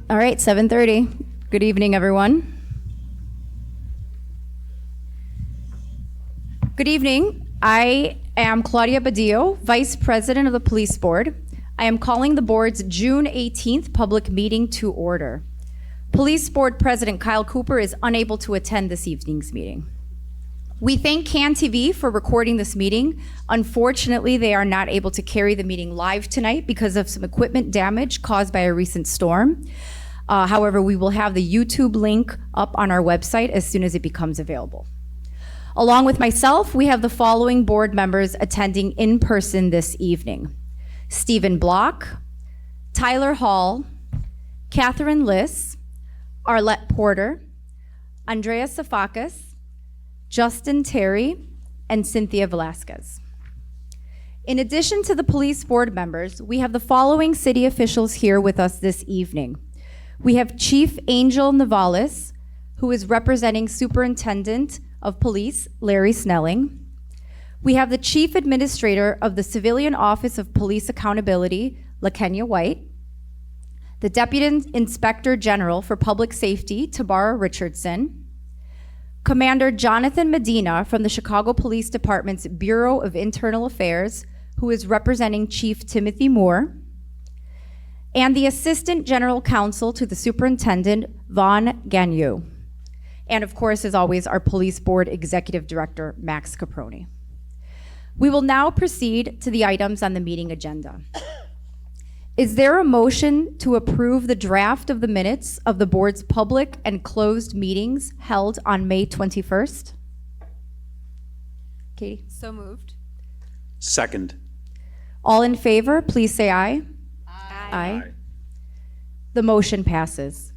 All right, 7:30. Good evening, everyone. Good evening. I am Claudia Badillo, Vice President of the Police Board. I am calling the board's June 18th public meeting to order. Police Board President Kyle Cooper is unable to attend this evening's meeting. We thank CAN TV for recording this meeting. Unfortunately, they are not able to carry the meeting live tonight because of some equipment damage caused by a recent storm. However, we will have the YouTube link up on our website as soon as it becomes available. Along with myself, we have the following board members attending in person this evening: Stephen Block, Tyler Hall, Catherine Liss, Arlette Porter, Andrea Safakis, Justin Terry, and Cynthia Velasquez. In addition to the police board members, we have the following city officials here with us this evening. We have Chief Angel Navales, who is representing Superintendent of Police Larry Snelling. We have the Chief Administrator of the Civilian Office of Police Accountability, LaKenya White. The Deputy Inspector General for Public Safety, Tabara Richardson. Commander Jonathan Medina from the Chicago Police Department's Bureau of Internal Affairs, who is representing Chief Timothy Moore. And the Assistant General Counsel to the Superintendent, Vaughn Gagnon. And of course, as always, our Police Board Executive Director, Max Caproni. We will now proceed to the items on the meeting agenda. Is there a motion to approve the draft of the minutes of the board's public and closed meetings held on May 21st? Katie? So moved. Second. All in favor, please say aye. Aye. The motion passes.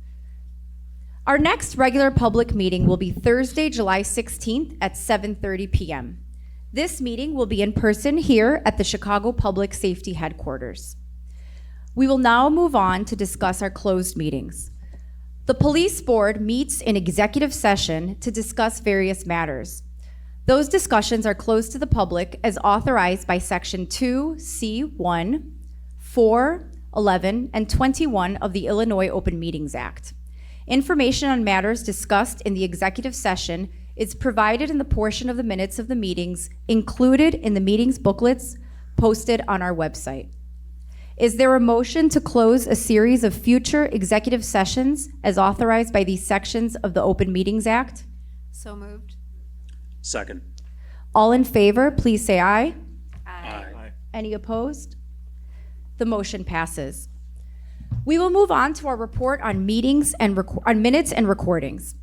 Our next regular public meeting will be Thursday, July 16th at 7:30 p.m. This meeting will be in person here at the Chicago Public Safety Headquarters. We will now move on to discuss our closed meetings. The Police Board meets in executive session to discuss various matters. Those discussions are closed to the public as authorized by Section 2C1, 4, 11, and 21 of the Illinois Open Meetings Act. Information on matters discussed in the executive session is provided in the portion of the minutes of the meetings included in the meetings booklets posted on our website. Is there a motion to close a series of future executive sessions as authorized by these sections of the Open Meetings Act? So moved. Second. All in favor, please say aye. Aye. Any opposed? The motion passes. We will move on to our report on meetings and on minutes and recordings.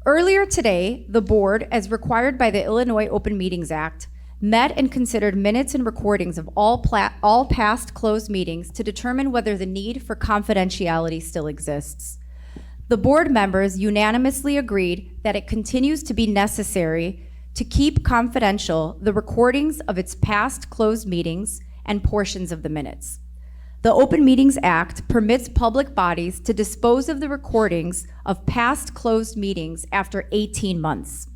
Earlier today, the board, as required by the Illinois Open Meetings Act, met and considered minutes and recordings of all past closed meetings to determine whether the need for confidentiality still exists. The board members unanimously agreed that it continues to be necessary to keep confidential the recordings of its past closed meetings and portions of the minutes. The Open Meetings Act permits public bodies to dispose of the recordings of past closed meetings after 18 months.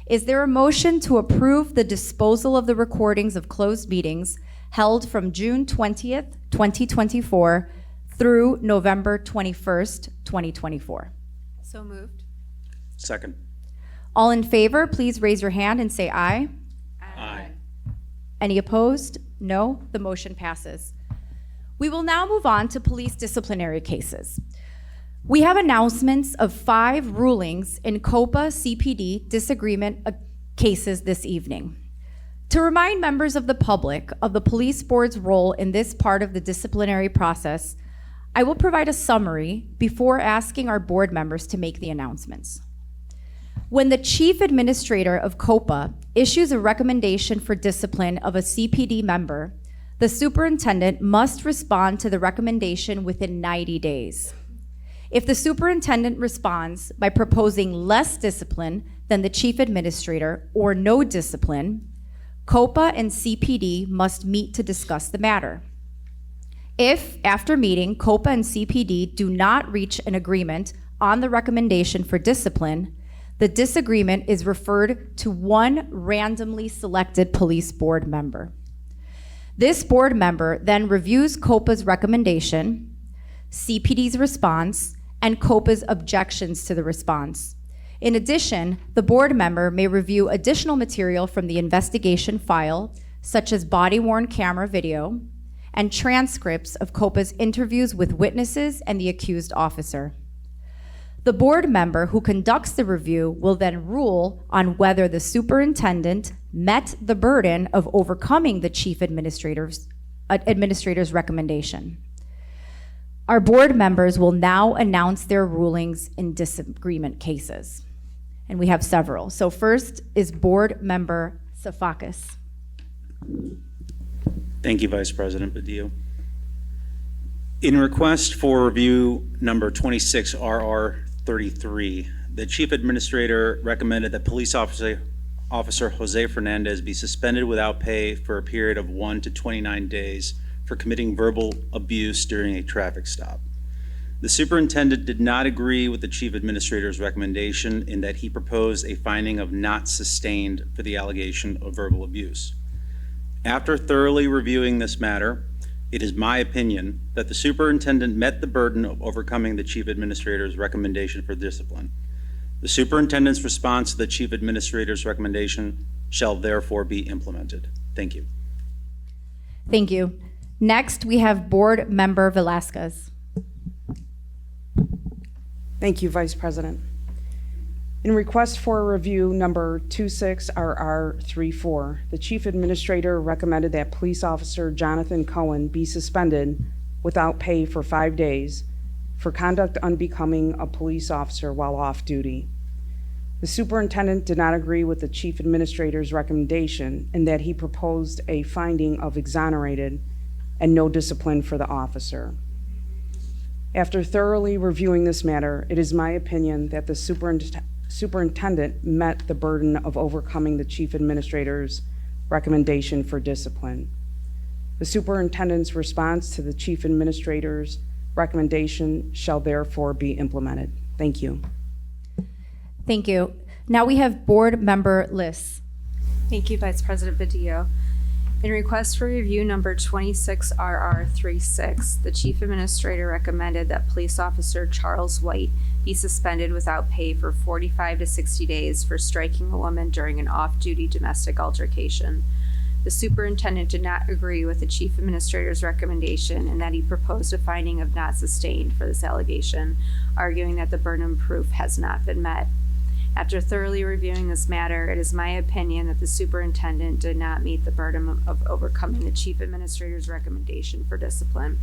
Is there a motion to approve the disposal of the recordings of closed meetings held from June 20th, 2024 through November 21st, 2024? So moved. Second. All in favor, please raise your hand and say aye. Aye. Any opposed? No. The motion passes. We will now move on to police disciplinary cases. We have announcements of 5 rulings in COPA CPD disagreement cases this evening. To remind members of the public of the police board's role in this part of the disciplinary process, I will provide a summary before asking our board members to make the announcements. When the chief administrator of COPA issues a recommendation for discipline of a CPD member, the superintendent must respond to the recommendation within 90 days. If the superintendent responds by proposing less discipline than the chief administrator or no discipline, COPA and CPD must meet to discuss the matter. If, after meeting, COPA and CPD do not reach an agreement on the recommendation for discipline, the disagreement is referred to one randomly selected police board member. This board member then reviews COPA's recommendation, CPD's response, and COPA's objections to the response. In addition, the board member may review additional material from the investigation file, such as body-worn camera video and transcripts of COPA's interviews with witnesses and the accused officer. The board member who conducts the review will then rule on whether the superintendent met the burden of overcoming the chief administrator's recommendation. Our board members will now announce their rulings in disagreement cases. And we have several. So first is board member Safakis. Thank you, Vice President Badillo. In request for review number 26RR33, the Chief Administrator recommended that Police Officer Jose Fernandez be suspended without pay for a period of 1 to 29 days for committing verbal abuse during a traffic stop. The superintendent did not agree with the Chief Administrator's recommendation in that he proposed a finding of not sustained for the allegation of verbal abuse. After thoroughly reviewing this matter, it is my opinion that the superintendent met the burden of overcoming the Chief Administrator's recommendation for discipline. The superintendent's response to the Chief Administrator's recommendation shall therefore be implemented. Thank you. Thank you. Next, we have board member Velasquez. Thank you, Vice President. In request for review number 26RR34, the Chief Administrator recommended that Police Officer Jonathan Cohen be suspended without pay for 5 days for conduct unbecoming a police officer while off duty. The superintendent did not agree with the Chief Administrator's recommendation in that he proposed a finding of exonerated and no discipline for the officer. After thoroughly reviewing this matter, it is my opinion that the superintendent met the burden of overcoming the Chief Administrator's recommendation for discipline. The superintendent's response to the Chief Administrator's recommendation shall therefore be implemented. Thank you. Thank you. Now we have board member Liss. Thank you, Vice President Badillo. In request for review number 26RR36, the Chief Administrator recommended that Police Officer Charles White be suspended without pay for 45 to 60 days for striking a woman during an off-duty domestic altercation. The superintendent did not agree with the Chief Administrator's recommendation in that he proposed a finding of not sustained for this allegation, arguing that the burden of proof has not been met. After thoroughly reviewing this matter, it is my opinion that the superintendent did not meet the burden of overcoming the Chief Administrator's recommendation for discipline.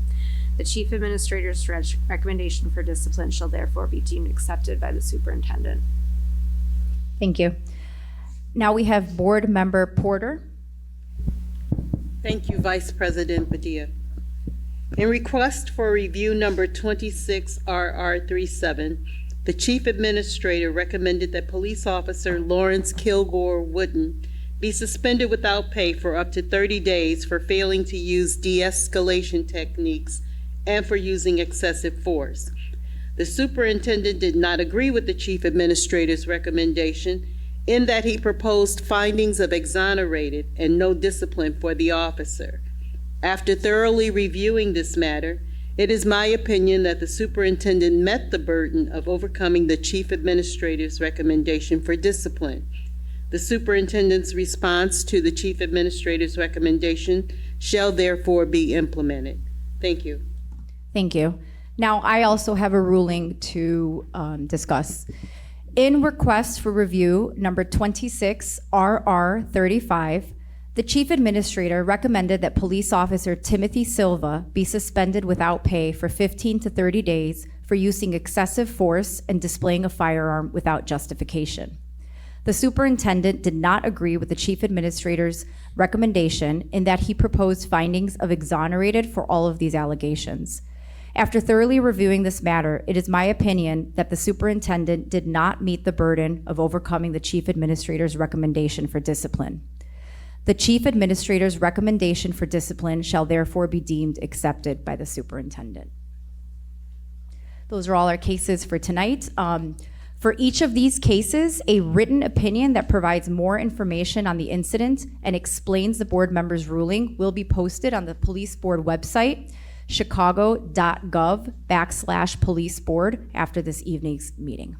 The Chief Administrator's recommendation for discipline shall therefore be deemed accepted by the superintendent. Thank you. Now we have board member Porter. Thank you, Vice President Padilla. In request for review number 26RR37, the Chief Administrator recommended that Police Officer Lawrence Kilgore Wooden be suspended without pay for up to 30 days for failing to use de-escalation techniques and for using excessive force. The superintendent did not agree with the Chief Administrator's recommendation in that he proposed findings of exonerated and no discipline for the officer. After thoroughly reviewing this matter, it is my opinion that the superintendent met the burden of overcoming the Chief Administrator's recommendation for discipline. The superintendent's response to the Chief Administrator's recommendation shall therefore be implemented. Thank you. Thank you. Now, I also have a ruling to discuss. In request for review number 26RR35, the Chief Administrator recommended that Police Officer Timothy Silva be suspended without pay for 15 to 30 days for using excessive force and displaying a firearm without justification. The superintendent did not agree with the Chief Administrator's recommendation in that he proposed findings of exonerated for all of these allegations. After thoroughly reviewing this matter, it is my opinion that the superintendent did not meet the burden of overcoming the Chief Administrator's recommendation for discipline. The Chief Administrator's recommendation for discipline shall therefore be deemed accepted by the superintendent. Those are all our cases for tonight. For each of these cases, a written opinion that provides more information on the incident and explains the board member's ruling will be posted on the police board website chicago.gov/policeboard after this evening's meeting.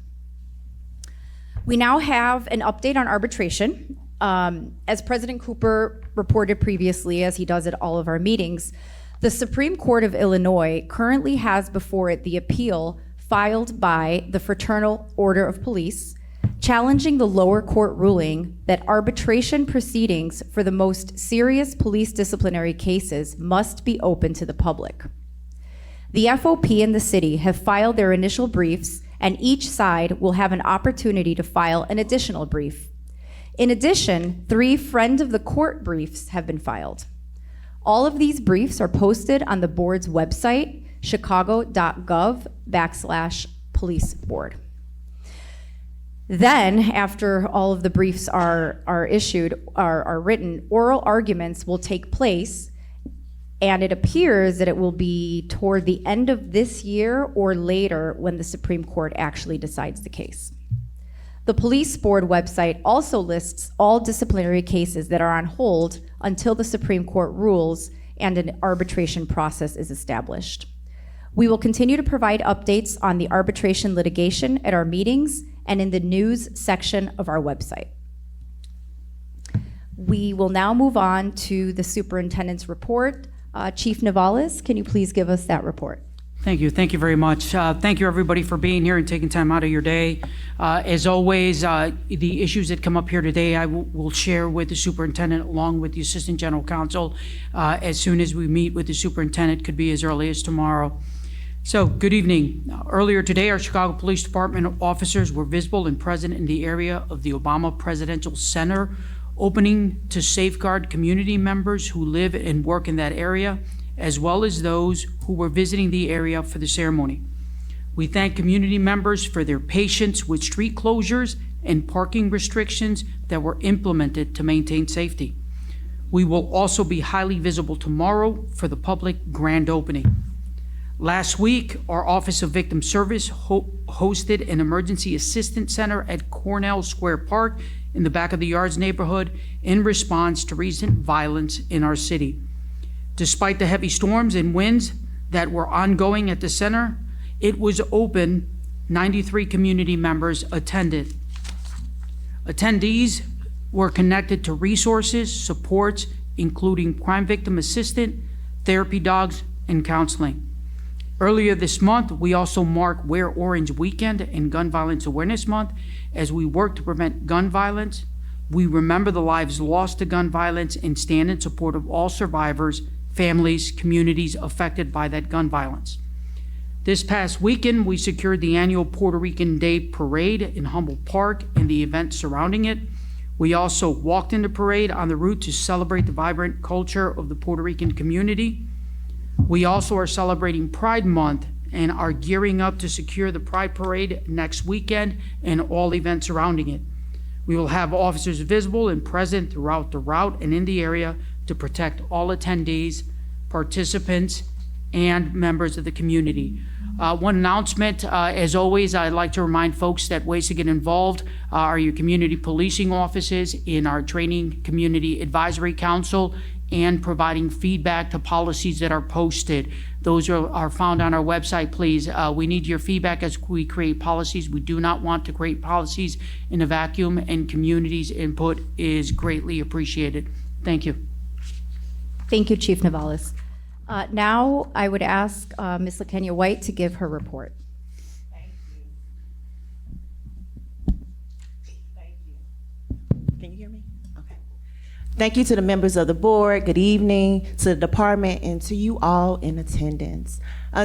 We now have an update on arbitration. As President Cooper reported previously, as he does at all of our meetings, the Supreme Court of Illinois currently has before it the appeal filed by the Fraternal Order of Police, challenging the lower court ruling that arbitration proceedings for the most serious police disciplinary cases must be open to the public. The FOP and the city have filed their initial briefs, and each side will have an opportunity to file an additional brief. In addition, 3 friend of the court briefs have been filed. All of these briefs are posted on the board's website, chicago.gov/policeboard. Then, after all of the briefs are written, oral arguments will take place, and it appears that it will be toward the end of this year or later when the Supreme Court actually decides the case. The Police Board website also lists all disciplinary cases that are on hold until the Supreme Court rules and an arbitration process is established. We will continue to provide updates on the arbitration litigation at our meetings and in the news section of our website. We will now move on to the superintendent's report. Chief Navales, can you please give us that report? Thank you. Thank you very much. Thank you, everybody, for being here and taking time out of your day. As always, the issues that come up here today, I will share with the superintendent along with the assistant general counsel as soon as we meet with the superintendent, could be as early as tomorrow. So, good evening. Earlier today, our Chicago Police Department officers were visible and present in the area of the Obama Presidential Center, opening to safeguard community members who live and work in that area, as well as those who were visiting the area for the ceremony. We thank community members for their patience with street closures and parking restrictions that were implemented to maintain safety. We will also be highly visible tomorrow for the public grand opening. Last week, our Office of Victim Service hosted an emergency assistance center at Cornell Square Park in the back of the Yards neighborhood in response to recent violence in our city. Despite the heavy storms and winds that were ongoing at the center, it was open. 93 community members attended. Attendees were connected to resources, supports, including crime victim assistance, therapy dogs, and counseling. Earlier this month, we also marked Wear Orange Weekend and Gun Violence Awareness Month as we work to prevent gun violence. We remember the lives lost to gun violence and stand in support of all survivors, families, communities affected by that gun violence. This past weekend, we secured the annual Puerto Rican Day Parade in Humboldt Park and the events surrounding it. We also walked in the parade on the route to celebrate the vibrant culture of the Puerto Rican community. We also are celebrating Pride Month and are gearing up to secure the Pride Parade next weekend and all events surrounding it. We will have officers visible and present throughout the route and in the area to protect all attendees, participants, and members of the community. One announcement, as always, I'd like to remind folks that ways to get involved are your community policing offices, in our Training Community Advisory Council, and providing feedback to policies that are posted. Those are found on our website, please. We need your feedback as we create policies. We do not want to create policies in a vacuum, and community's input is greatly appreciated. Thank you. Thank you, Chief Navales. Now, I would ask Ms. LaKenya White to give her report. Can you hear me? Okay. Thank you to the members of the board. Good evening to the department and to you all in attendance.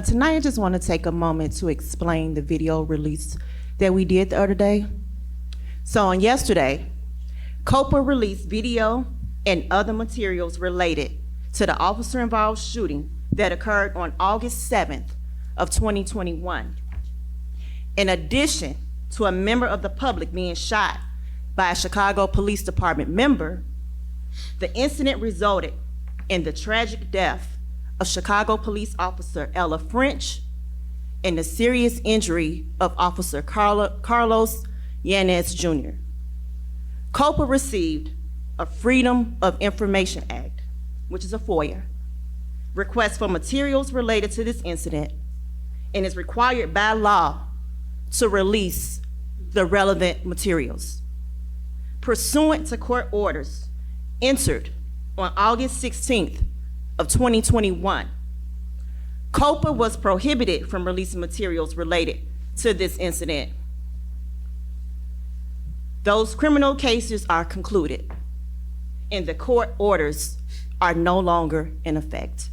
Tonight, I just want to take a moment to explain the video release that we did the other day. So on yesterday, COPA released video and other materials related to the officer-involved shooting that occurred on August 7th of 2021. In addition to a member of the public being shot by a Chicago Police Department member, the incident resulted in the tragic death of Chicago police officer Ella French and the serious injury of Officer Carlos Yanez Jr. COPA received a Freedom of Information Act, which is a FOIA, requests for materials related to this incident and is required by law to release the relevant materials. Pursuant to court orders entered on August 16th of 2021, COPA was prohibited from releasing materials related to this incident. Those criminal cases are concluded, and the court orders are no longer in effect,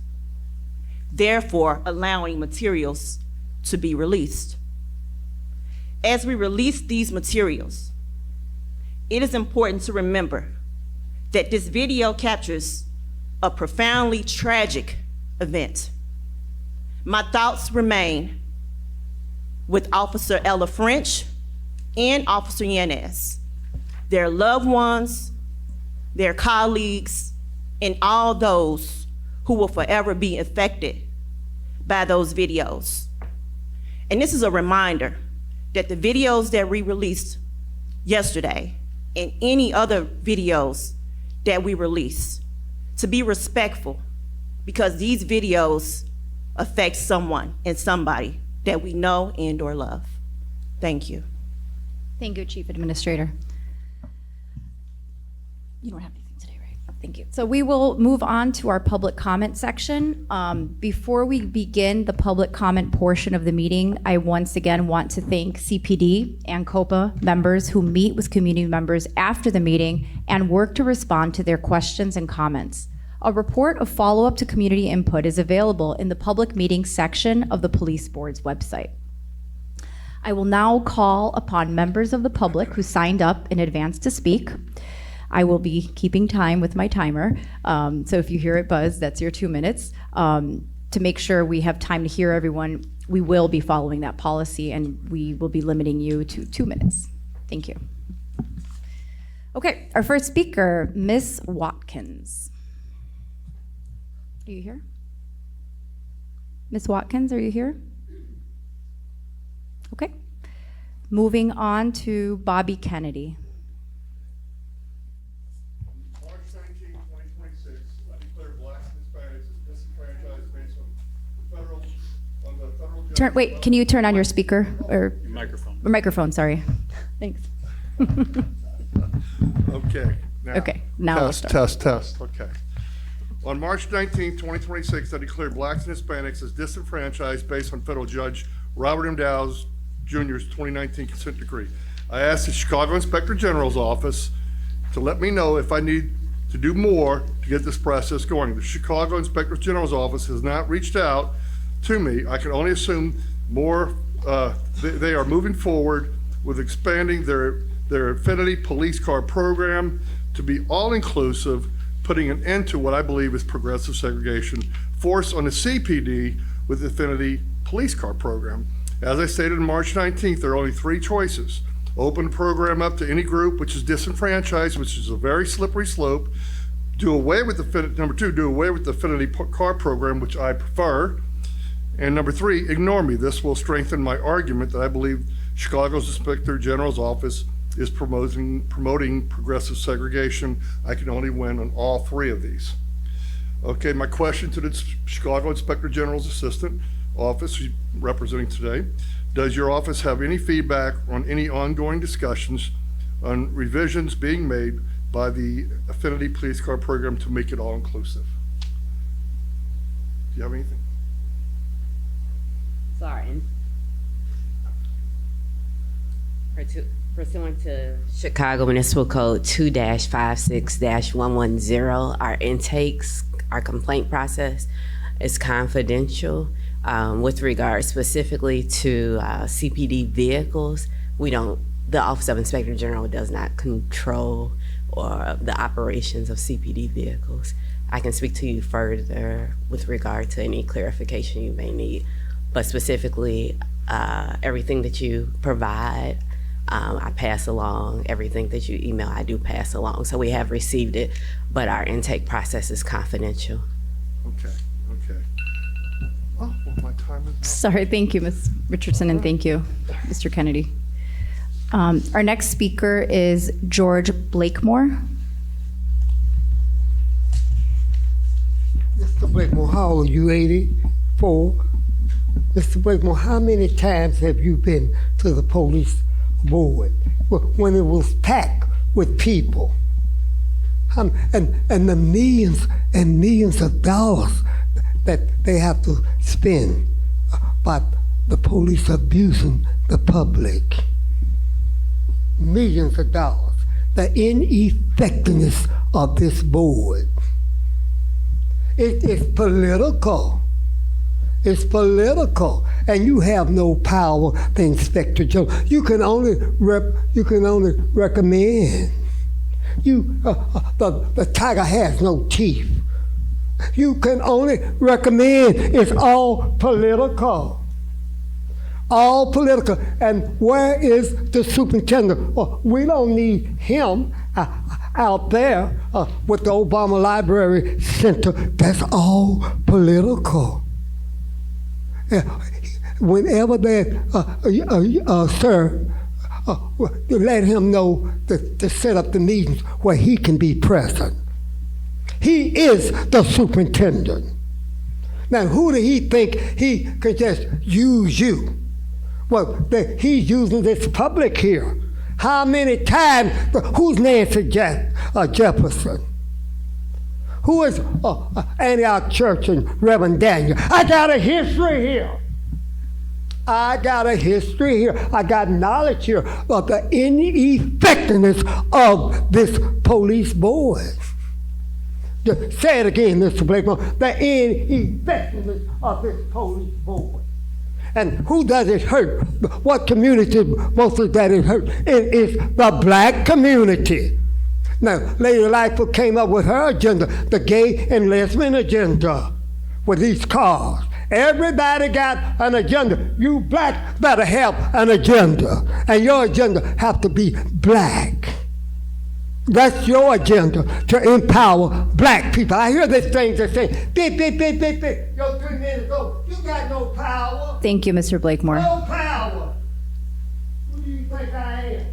therefore allowing materials to be released. As we release these materials, it is important to remember that this video captures a profoundly tragic event. My thoughts remain with Officer Ella French and Officer Yanez, their loved ones, their colleagues, and all those who will forever be affected by those videos. And this is a reminder that the videos that we released yesterday and any other videos that we release, to be respectful, because these videos affect someone and somebody that we know and or love. Thank you. Thank you, Chief Administrator. You don't have anything today, right? Thank you. So we will move on to our public comment section. Before we begin the public comment portion of the meeting, I once again want to thank CPD and COPA members who meet with community members after the meeting and work to respond to their questions and comments. A report of follow-up to community input is available in the public meetings section of the Police Board's website. I will now call upon members of the public who signed up in advance to speak. I will be keeping time with my timer, so if you hear it buzz, that's your 2 minutes. To make sure we have time to hear everyone, we will be following that policy, and we will be limiting you to 2 minutes. Thank you. Okay, our first speaker, Ms. Watkins. Are you here? Ms. Watkins, are you here? Okay. Moving on to Bobby Kennedy. March 19, 2026, I declare blacks and Hispanics as disenfranchised based on the federal. Wait, can you turn on your speaker or Microphone. microphone? Sorry. Thanks. Okay. Okay, now we'll start. Test. Okay. On March 19, 2026, I declared blacks and Hispanics as disenfranchised based on federal judge Robert M. Dow's Jr.'s 2019 consent decree. I asked the Chicago Inspector General's office to let me know if I need to do more to get this process going. The Chicago Inspector General's office has not reached out to me. I can only assume more, they are moving forward with expanding their Affinity Police Car program to be all-inclusive, putting an end to what I believe is progressive segregation forced on the CPD with the Affinity Police Car program. As I stated on March 19th, there are only 3 choices. Open the program up to any group which is disenfranchised, which is a very slippery slope. Do away with number 2, do away with the Affinity Car program, which I prefer. And number 3, ignore me. This will strengthen my argument that I believe Chicago's Inspector General's office is promoting progressive segregation. I can only win on all 3 of these. Okay, my question to the Chicago Inspector General's Assistant Office representing today, does your office have any feedback on any ongoing discussions on revisions being made by the Affinity Police Car program to make it all inclusive? Do you have anything? Sorry. Pursuant to Chicago Municipal Code 2-56-110, our intakes, our complaint process is confidential. With regard specifically to CPD vehicles, the Office of Inspector General does not control or the operations of CPD vehicles. I can speak to you further with regard to any clarification you may need, but specifically everything that you provide, I pass along. Everything that you email, I do pass along. So we have received it, but our intake process is confidential. Okay. Oh, well, my time is up. Sorry, thank you, Ms. Richardson, and thank you, Mr. Kennedy. Our next speaker is George Blakemore. Mr. Blakemore, how old are you, 84? Mr. Blakemore, how many times have you been to the police board when it was packed with people? And the millions and millions of dollars that they have to spend by the police abusing the public. Millions of dollars. The ineffectiveness of this board. It is political. It's political, and you have no power to Inspector Jones. You can only recommend. The tiger has no teeth. You can only recommend. It's all political. All political. And where is the superintendent? We don't need him out there with the Obama Library Center. That's all political. Whenever that, sir, let him know to set up the meetings where he can be present. He is the superintendent. Now, who do he think he can just use you? Well, he's using this public here. How many times? Who's Nancy Jefferson? Who is Antioch Church and Reverend Daniel? I got a history here. I got a history here. I got knowledge here of the ineffectiveness of this police board. Just say it again, Mr. Blakemore. The ineffectiveness of this police board. And who does it hurt? What community mostly does it hurt? It is the black community. Now, Lady Lightfoot came up with her agenda, the gay and lesbian agenda, with these cars. Everybody got an agenda. You black better have an agenda, and your agenda have to be black. That's your agenda, to empower black people. I hear these things that say, beep, beep, beep, beep, beep. Yo, 3 minutes ago, you got no power. Thank you, Mr. Blakemore. No power. Who do you think I am?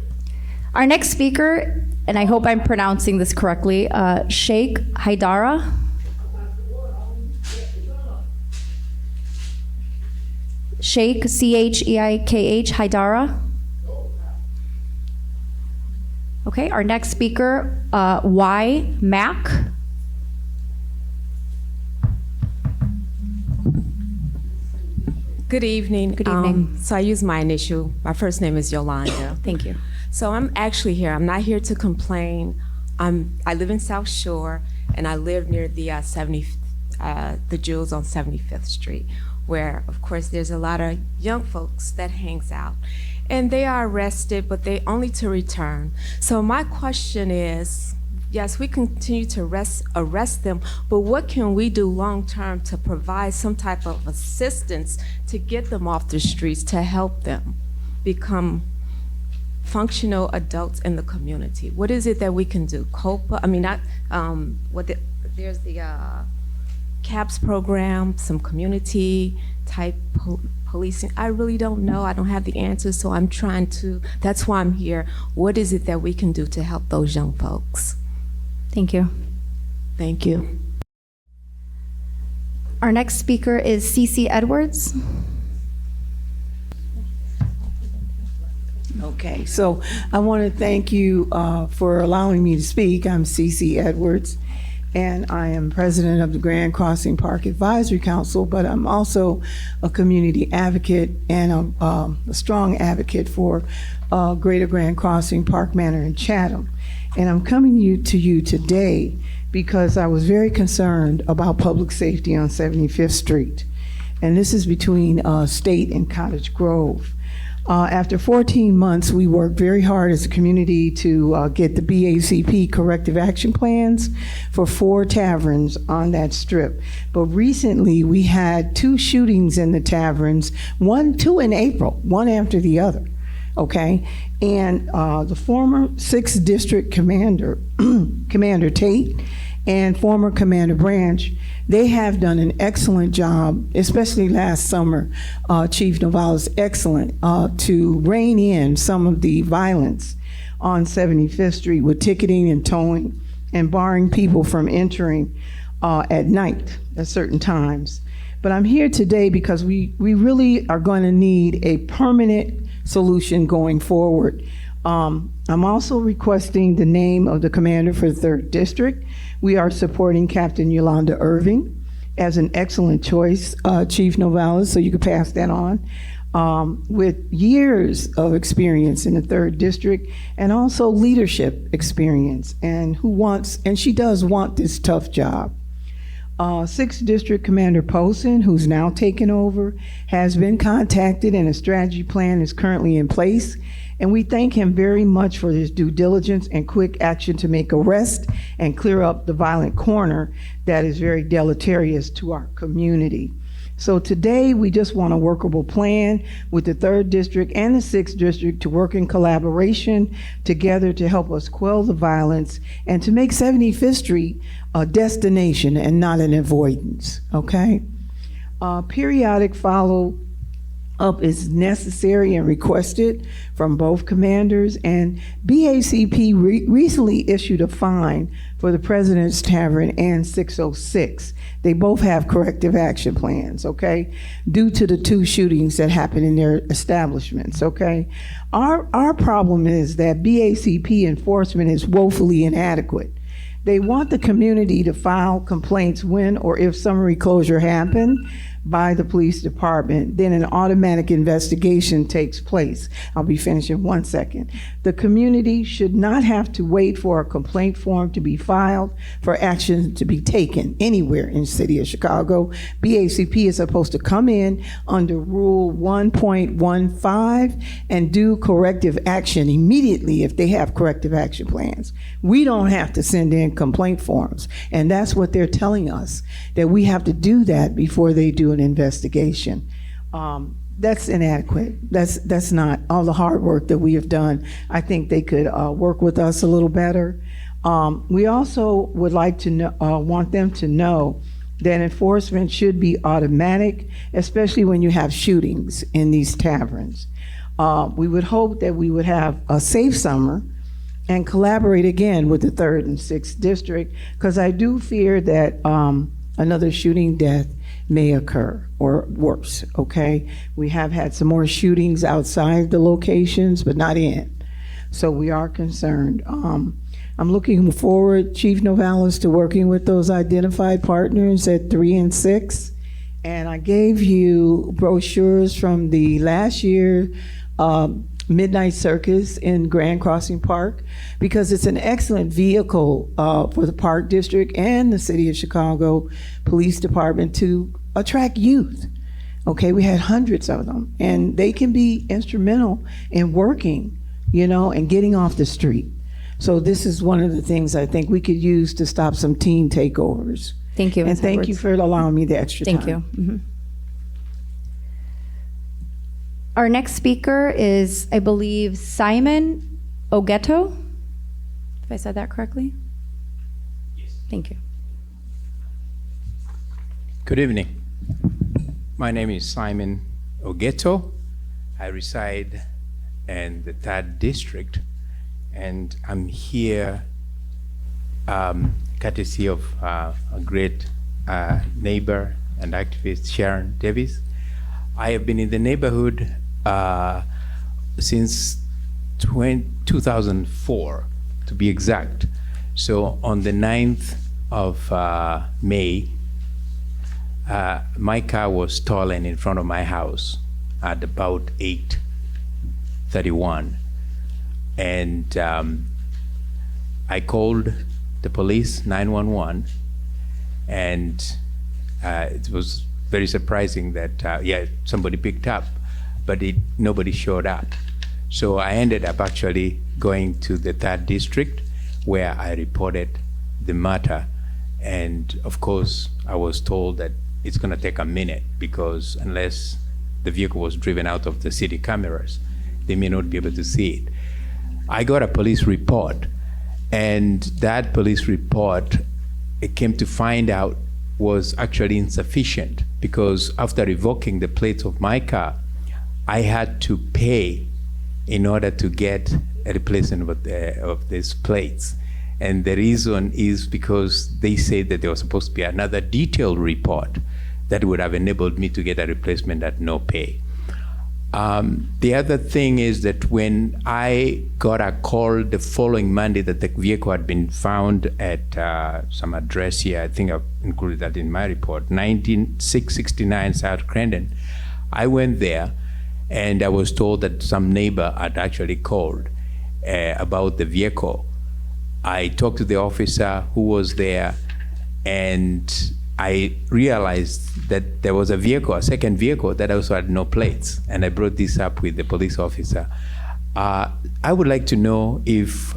Our next speaker, and I hope I'm pronouncing this correctly, Sheikh Haidara. Sheikh, Cheikh, Haidara. Okay, our next speaker, Y. Mack. Good evening. Good evening. So I use my initial. My first name is Yolanda. Thank you. So I'm actually here. I'm not here to complain. I live in South Shore, and I live near the the Jewels on 75th Street, where, of course, there's a lot of young folks that hangs out. And they are arrested, but they only to return. So my question is, yes, we continue to arrest them, but what can we do long-term to provide some type of assistance to get them off the streets, to help them become functional adults in the community? What is it that we can do? COPA, I mean, there's the CAPS program, some community type policing. I really don't know. I don't have the answers, so that's why I'm here. What is it that we can do to help those young folks? Thank you. Thank you. Our next speaker is Cece Edwards. Okay, so I want to thank you for allowing me to speak. I'm Cece Edwards, and I am president of the Grand Crossing Park Advisory Council, but I'm also a community advocate and a strong advocate for Greater Grand Crossing Park Manor in Chatham. And I'm coming to you today because I was very concerned about public safety on 75th Street. And this is between State and Cottage Grove. After 14 months, we worked very hard as a community to get the BACP corrective action plans for 4 taverns on that strip. But recently, we had 2 shootings in the taverns, 2 in April, one after the other, okay? And the former 6th District Commander, Commander Tate, and former Commander Branch, they have done an excellent job, especially last summer, Chief Novalis, excellent, to rein in some of the violence on 75th Street with ticketing and towing and barring people from entering at night at certain times. But I'm here today because we really are going to need a permanent solution going forward. I'm also requesting the name of the commander for the 3rd District. We are supporting Captain Yolanda Irving as an excellent choice, Chief Novales, so you could pass that on, with years of experience in the 3rd District and also leadership experience, and she does want this tough job. 6th District Commander Polson, who's now taken over, has been contacted and a strategy plan is currently in place. And we thank him very much for his due diligence and quick action to make arrests and clear up the violent corner that is very deleterious to our community. So today, we just want a workable plan with the 3rd District and the 6th District to work in collaboration together to help us quell the violence and to make 75th Street a destination and not an avoidance, okay? Periodic follow-up is necessary and requested from both commanders, and BACP recently issued a fine for the President's Tavern and 606. They both have corrective action plans, okay, due to the 2 shootings that happened in their establishments, okay? Our problem is that BACP enforcement is woefully inadequate. They want the community to file complaints when or if summary closure happened by the police department, then an automatic investigation takes place. I'll be finished in 1 second. The community should not have to wait for a complaint form to be filed for action to be taken anywhere in the city of Chicago. BACP is supposed to come in under Rule 1.15 and do corrective action immediately if they have corrective action plans. We don't have to send in complaint forms, and that's what they're telling us, that we have to do that before they do an investigation. That's inadequate. That's not all the hard work that we have done. I think they could work with us a little better. We also would like to want them to know that enforcement should be automatic, especially when you have shootings in these taverns. We would hope that we would have a safe summer and collaborate again with the 3rd and 6th District, because I do fear that another shooting death may occur, or worse, okay? We have had some more shootings outside the locations, but not in. So we are concerned. I'm looking forward, Chief Novales, to working with those identified partners at 3 and 6. And I gave you brochures from the last year Midnight Circus in Grand Crossing Park, because it's an excellent vehicle for the Park District and the City of Chicago Police Department to attract youth. Okay, we had hundreds of them, and they can be instrumental in working, and getting off the street. So this is one of the things I think we could use to stop some teen takeovers. Thank you, And Ms. thank you Edwards. for allowing me the extra time. Thank you. Mhm. Our next speaker is, I believe, Simon Ogeto. If I said that correctly? Yes. Thank you. Good evening. My name is Simon Ogeto. I reside in the 3rd District, and I'm here courtesy of a great neighbor and activist, Sharon Davis. I have been in the neighborhood since 2004, to be exact. So on the 9th of May, my car was stolen in front of my house at about 8:31. And I called the police, 911, and it was very surprising that, somebody picked up, but nobody showed up. So I ended up actually going to the 3rd District, where I reported the matter. And of course, I was told that it's going to take a minute, because unless the vehicle was driven out of the city cameras, they may not be able to see it. I got a police report, and that police report, it came to find out, was actually insufficient, because after revoking the plates of my car, I had to pay in order to get a replacement of these plates. And the reason is because they said that there was supposed to be another detailed report that would have enabled me to get a replacement at no pay. The other thing is that when I got a call the following Monday that the vehicle had been found at some address here, I think I've included that in my report, 19669 South Crandon, I went there and I was told that some neighbor had actually called about the vehicle. I talked to the officer who was there, and I realized that there was a second vehicle that also had no plates, and I brought this up with the police officer. I would like to know if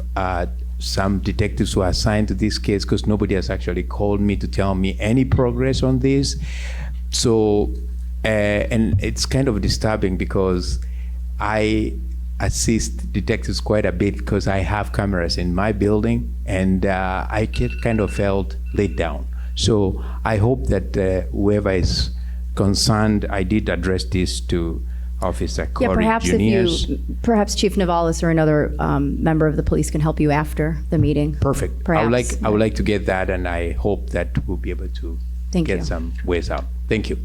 some detectives were assigned to this case, because nobody has actually called me to tell me any progress on this. So, and it's kind of disturbing because I assist detectives quite a bit because I have cameras in my building, and I kind of felt let down. So I hope that whoever is concerned, I did address this to Officer Corey Juniors. Perhaps Chief Navalis or another member of the police can help you after the meeting. Perfect. Perhaps. I would like to get that, and I hope that we'll be able to get some ways out. Thank you.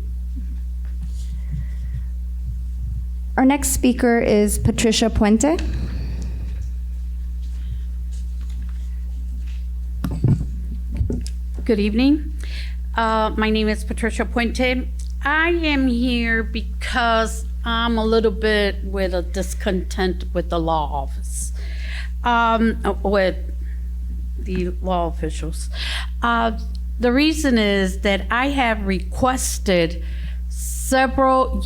Our next speaker is Patricia Puente. Good evening. My name is Patricia Puente. I am here because I'm a little bit with a discontent with the law office, with the law officials. The reason is that I have requested several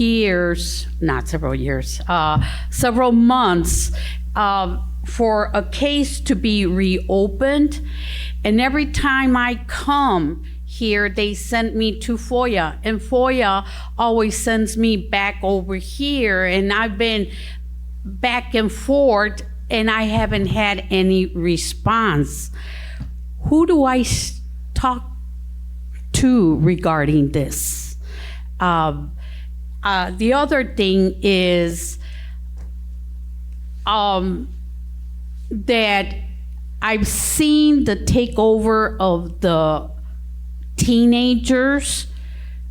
months for a case to be reopened. And every time I come here, they send me to FOIA, and FOIA always sends me back over here, and I've been back and forth, and I haven't had any response. Who do I talk to regarding this? The other thing is that I've seen the takeover of the teenagers,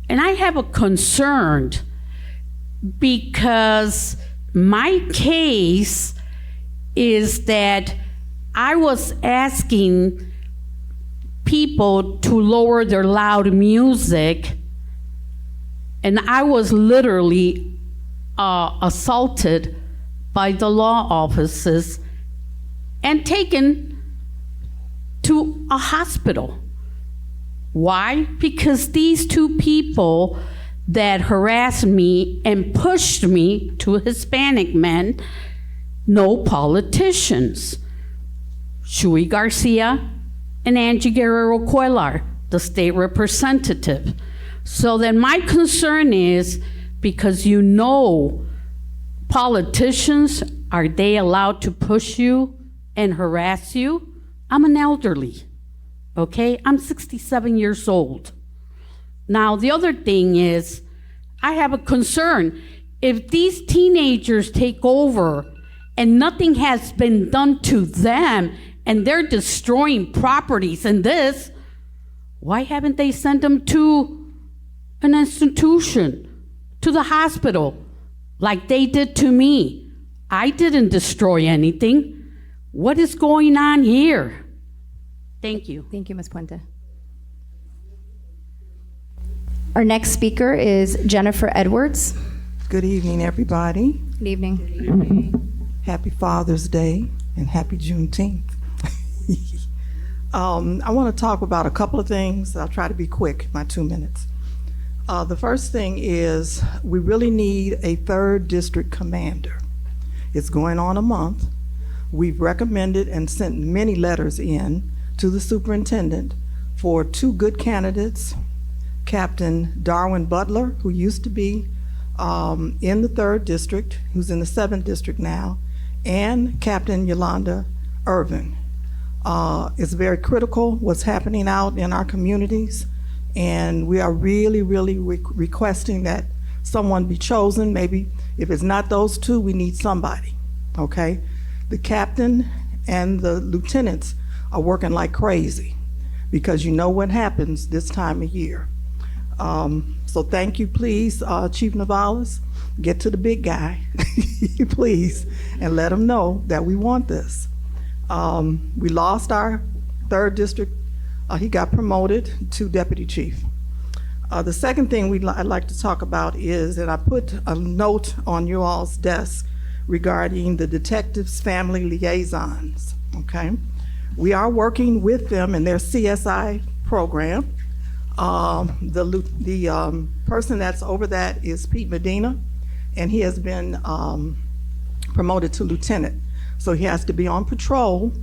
and I have a concern because my case is that I was asking people to lower their loud music, and I was literally assaulted by the law offices and taken to a hospital. Why? Because these two people that harassed me and pushed me to Hispanic men, no politicians. Shui Garcia and Angie Guerrero Cuellar, the state representative. So then my concern is, because you know politicians, are they allowed to push you and harass you? I'm an elderly, okay? I'm 67 years old. Now, the other thing is, I have a concern. If these teenagers take over and nothing has been done to them and they're destroying properties and this, why haven't they sent them to an institution, to the hospital, like they did to me? I didn't destroy anything. What is going on here? Thank you. Thank you, Ms. Puente. Our next speaker is Jennifer Edwards. Good evening, everybody. Good evening. Happy Father's Day and happy Juneteenth. I want to talk about a couple of things. I'll try to be quick, my 2 minutes. The first thing is we really need a 3rd district commander. It's going on a month. We've recommended and sent many letters in to the superintendent for 2 good candidates, Captain Darwin Butler, who used to be in the 3rd district, who's in the 7th district now, and Captain Yolanda Irvin. It's very critical what's happening out in our communities, and we are really, really requesting that someone be chosen. Maybe if it's not those 2, we need somebody, okay? The captain and the lieutenants are working like crazy because you know what happens this time of year. So thank you, please, Chief Navalis, get to the big guy, please, and let him know that we want this. We lost our 3rd district. He got promoted to deputy chief. The second thing I'd like to talk about is that I put a note on you all's desk regarding the detectives' family liaisons, okay? We are working with them in their CSI program. The person that's over that is Pete Medina, and he has been promoted to lieutenant. So he has to be on patrol,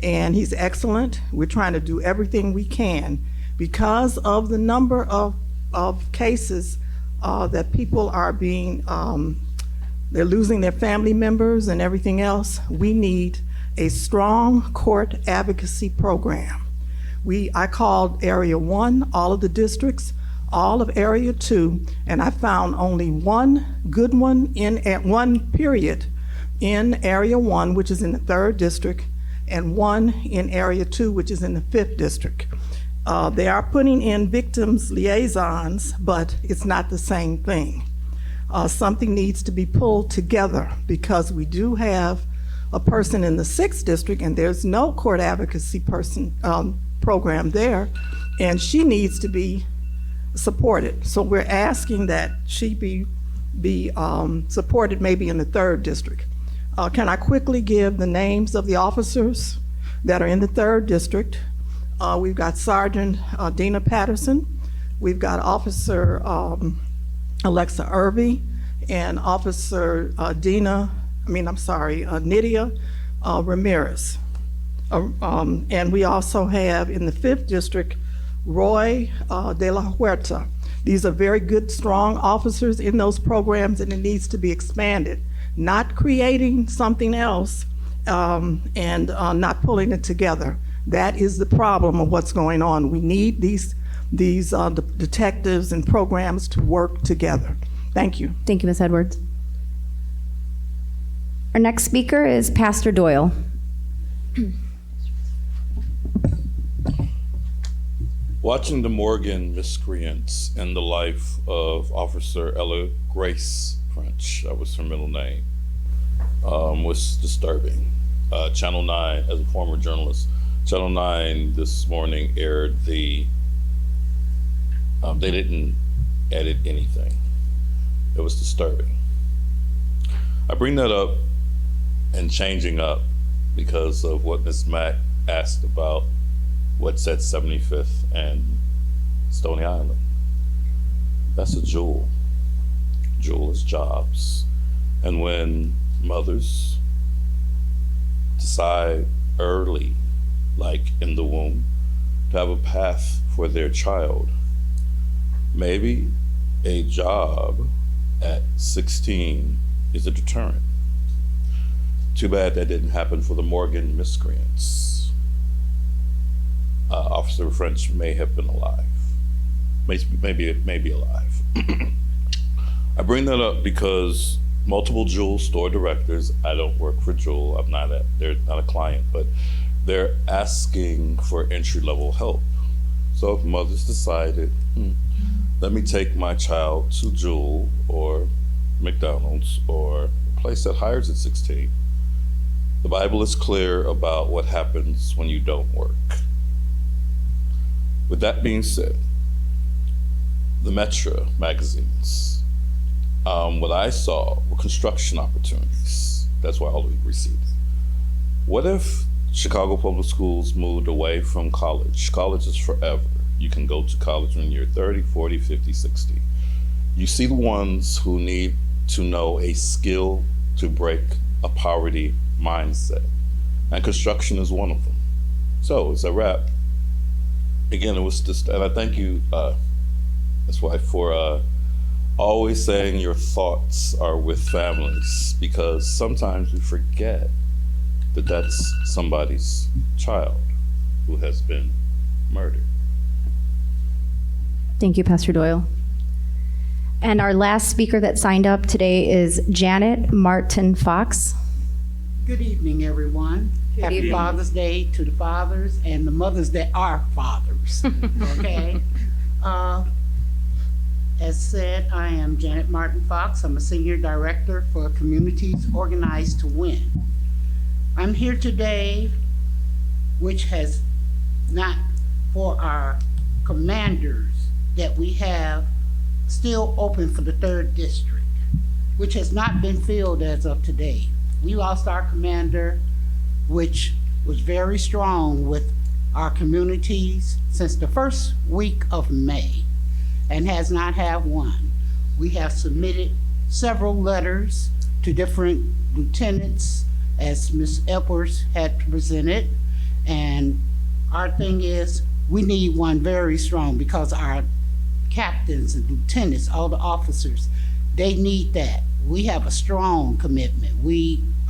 and he's excellent. We're trying to do everything we can. Because of the number of cases that people are being, they're losing their family members and everything else, we need a strong court advocacy program. I called Area 1, all of the districts, all of Area 2, and I found only one good one one period in Area 1, which is in the 3rd district, and one in Area 2, which is in the 5th district. They are putting in victims liaisons, but it's not the same thing. Something needs to be pulled together because we do have a person in the 6th district and there's no court advocacy program there, and she needs to be supported. So we're asking that she be supported maybe in the 3rd district. Can I quickly give the names of the officers that are in the 3rd district? We've got Sergeant Dina Patterson, we've got Officer Alexa Irby, and Officer Nydia Ramirez. And we also have in the 5th district, Roy De La Huerta. These are very good, strong officers in those programs, and it needs to be expanded, not creating something else and not pulling it together. That is the problem of what's going on. We need these detectives and programs to work together. Thank you. Thank you, Ms. Edwards. Our next speaker is Pastor Doyle. Watching the Morgan miscreants in the life of Officer Ella Grace French, that was her middle name, was disturbing. Channel 9, as a former journalist, Channel 9 this morning aired they didn't edit anything. It was disturbing. I bring that up and changing up because of what Ms. Mack asked about what's at 75th and Stony Island. That's a jewel. Jewel is jobs. And when mothers decide early, like in the womb, to have a path for their child, maybe a job at 16 is a deterrent. Too bad that didn't happen for the Morgan miscreants. Officer French may have been alive, maybe alive. I bring that up because multiple Jewel store directors, I don't work for Jewel, they're not a client, but they're asking for entry-level help. So if mothers decided, let me take my child to Jewel or McDonald's or a place that hires at 16, the Bible is clear about what happens when you don't work. With that being said, the Metro magazines, what I saw were construction opportunities. That's why all of you received it. What if Chicago Public Schools moved away from college? College is forever. You can go to college when you're 30, 40, 50, 60. You see the ones who need to know a skill to break a poverty mindset. And construction is one of them. So it's a wrap. Again, it was just, and I thank you, that's why, for always saying your thoughts are with families, because sometimes we forget that that's somebody's child who has been murdered. Thank you, Pastor Doyle. And our last speaker that signed up today is Janet Martin Fox. Good evening, everyone. Happy evening. Father's Day to the fathers and the mothers that are fathers. Okay? As said, I am Janet Martin Fox. I'm a Senior Director for Communities Organized to Win. I'm here today, which has not for our commanders that we have still open for the 3rd District, which has not been filled as of today. We lost our commander, which was very strong with our communities since the first week of May, and has not had one. We have submitted several letters to different lieutenants, as Ms. Edwards had presented, and our thing is, we need one very strong because our captains and lieutenants, all the officers, they need that. We have a strong commitment.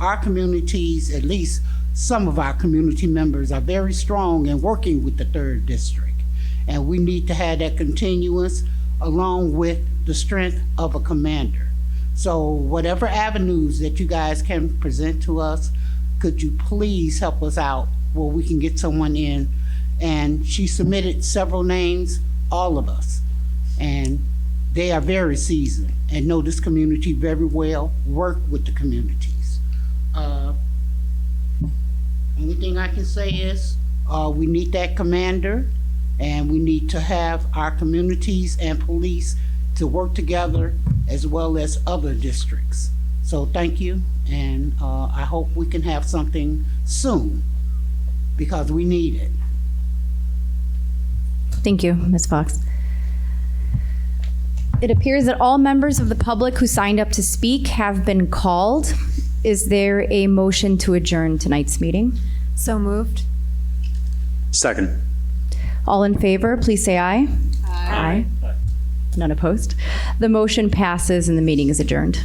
Our communities, at least some of our community members, are very strong in working with the 3rd District. And we need to have that continuous along with the strength of a commander. So whatever avenues that you guys can present to us, could you please help us out where we can get someone in? And she submitted several names, all of us. And they are very seasoned and know this community very well, work with the communities. Only thing I can say is we need that commander, and we need to have our communities and police to work together as well as other districts. So thank you, and I hope we can have something soon because we need it. Thank you, Ms. Fox. It appears that all members of the public who signed up to speak have been called. Is there a motion to adjourn tonight's meeting? So moved. Second. All in favor, please say aye. Aye. None opposed. The motion passes and the meeting is adjourned.